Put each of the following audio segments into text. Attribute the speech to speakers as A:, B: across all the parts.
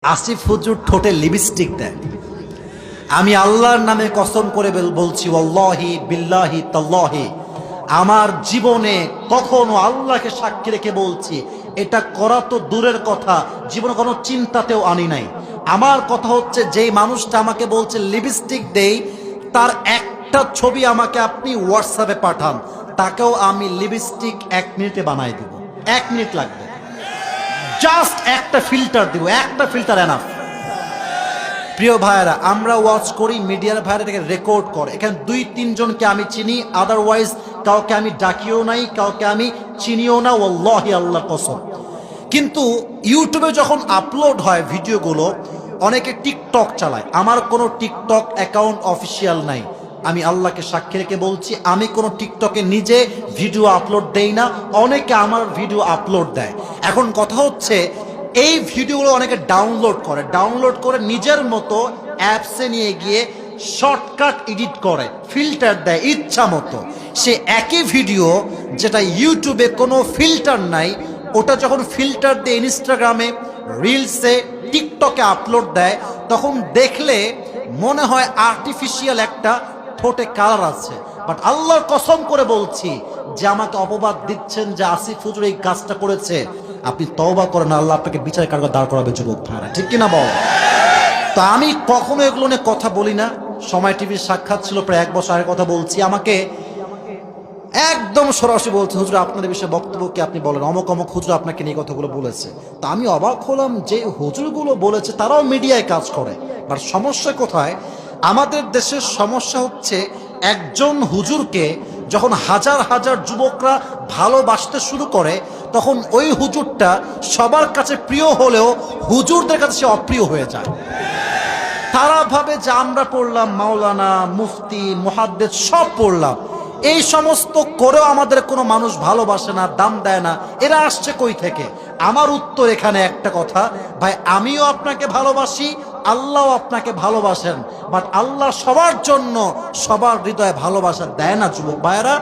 A: আসিফ হুজুর ঠোঁটে লিপস্টিক দেয়। আমি আল্লাহর নামে কসম করে বলছি, ওয়াল্লাহি বিল্লাহি তাল্লাহি, আমার জীবনে কখনো আল্লাহকে সাক্ষী রেখে বলছি, এটা করা তো দূরের কথা, জীবনে কোনো চিন্তাতেও আনি নাই। আমার কথা হচ্ছে, যেই মানুষটা আমাকে বলছে লিপস্টিক দেই, তার একটা ছবি আমাকে আপনি হোয়াটসঅ্যাপে পাঠান, তাকেও আমি লিপস্টিক 1 মিনিটে বানাই দেব। 1 মিনিট লাগবে, জাস্ট একটা ফিল্টার দিব, একটা ফিল্টার এনাফ। প্রিয় ভাইরা, আমরা ওয়াচ করি, মিডিয়ার ভাইরা এটাকে রেকর্ড করে। এখানে 2-3 জনকে আমি চিনি, আদারওয়াইজ কাউকে আমি ডাকিও নাই, কাউকে আমি চিনিও না, ওয়াল্লাহি আল্লাহর কসম। কিন্তু ইউটিউবে যখন আপলোড হয় ভিডিওগুলো, অনেকে টিকটক চালায়। আমার কোনো টিকটক অ্যাকাউন্ট অফিসিয়াল নাই। আমি আল্লাহকে সাক্ষী রেখে বলছি, আমি কোনো টিকটকে নিজে ভিডিও আপলোড দেই না, অনেকে আমার ভিডিও আপলোড দেয়। এখন কথা হচ্ছে, এই ভিডিওগুলো অনেকে ডাউনলোড করে নিজের মতো অ্যাপসে নিয়ে গিয়ে শর্টকাট এডিট করে, ফিল্টার দেয় ইচ্ছা মতো। সে একই ভিডিও যেটা ইউটিউবে কোনো ফিল্টার নাই, ওটা যখন ফিল্টার দিয়ে ইনস্টাগ্রামে, রিলসে, টিকটকে আপলোড দেয়, তখন দেখলে মনে হয় আর্টিফিশিয়াল একটা ঠোঁটে কালার আছে। বাট আল্লাহর কসম করে বলছি, যে আমাকে অপবাদ দিচ্ছেন যে আসিফ হুজুর এই কাজটা করেছে, আপনি তওবা করেন, আল্লাহ আপনাকে বিচার কারগর দাঁড় করাবে যুবক ভাইরা, ঠিক কিনা বল? তো আমি কখনো এগুলো নিয়ে কথা বলি না। সময় টিভির সাক্ষাৎ ছিল প্রায় 1 বছর আগের কথা বলছি, আমাকে একদম সরাসরি বলছে, হুজুর আপনাদের বিষয়ে বক্তব্য কি আপনি বলেন, অমক অমক হুজুর আপনাকে নিয়ে কথাগুলো বলেছে। তা আমি অবাক হলাম, যে হুজুরগুলো বলেছে তারাও মিডিয়ায় কাজ করে। বাট সমস্যা কোথায়? আমাদের দেশের সমস্যা হচ্ছে, একজন হুজুরকে যখন হাজার হাজার যুবকরা ভালোবাসতে শুরু করে, তখন ওই হুজুরটা সবার কাছে প্রিয় হলেও হুজুরদের কাছে সে অপ্রিয় হয়ে যায়। তারা ভাবে যে আমরা পড়লাম মাওলানা, মুফতি, মুহাদ্দিস সব পড়লাম, এই সমস্ত করেও আমাদের কোনো মানুষ ভালোবাসে না, দাম দেয় না, এরা আসছে কই থেকে? আমার উত্তর এখানে একটা কথা, ভাই আমিও আপনাকে ভালোবাসি, আল্লাহও আপনাকে ভালোবাসেন, বাট আল্লাহ সবার জন্য সবার হৃদয়ে ভালোবাসা দেয় না যুবক ভাইয়েরা,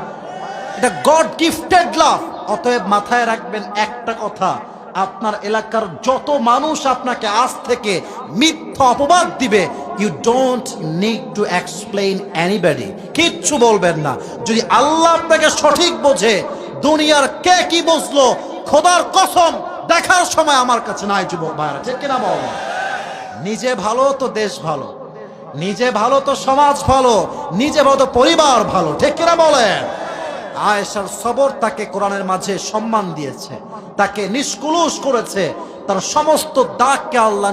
A: এটা গড গিফটেড লাভ। অতএব মাথায় রাখবেন একটা কথা, আপনার এলাকার যত মানুষ আপনাকে আজ থেকে মিথ্যা অপবাদ দিবে, you don't need to explain anybody, কিচ্ছু বলবেন না। যদি আল্লাহ আপনাকে সঠিক বোঝে, দুনিয়ার কে কি বুঝলো, খোদার কসম দেখার সময় আমার কাছে নাই যুবক ভাইরা, ঠিক কিনা বল? নিজে ভালো তো দেশ ভালো, নিজে ভালো তো সমাজ ভালো, নিজে ভালো তো পরিবার ভালো, ঠিক কিনা বলেন? আয়েশার সবর তাকে কোরআনের মাঝে সম্মান দিয়েছে, তাকে নিষ্কুলুষ করেছে, তার সমস্ত দাগকে আল্লাহ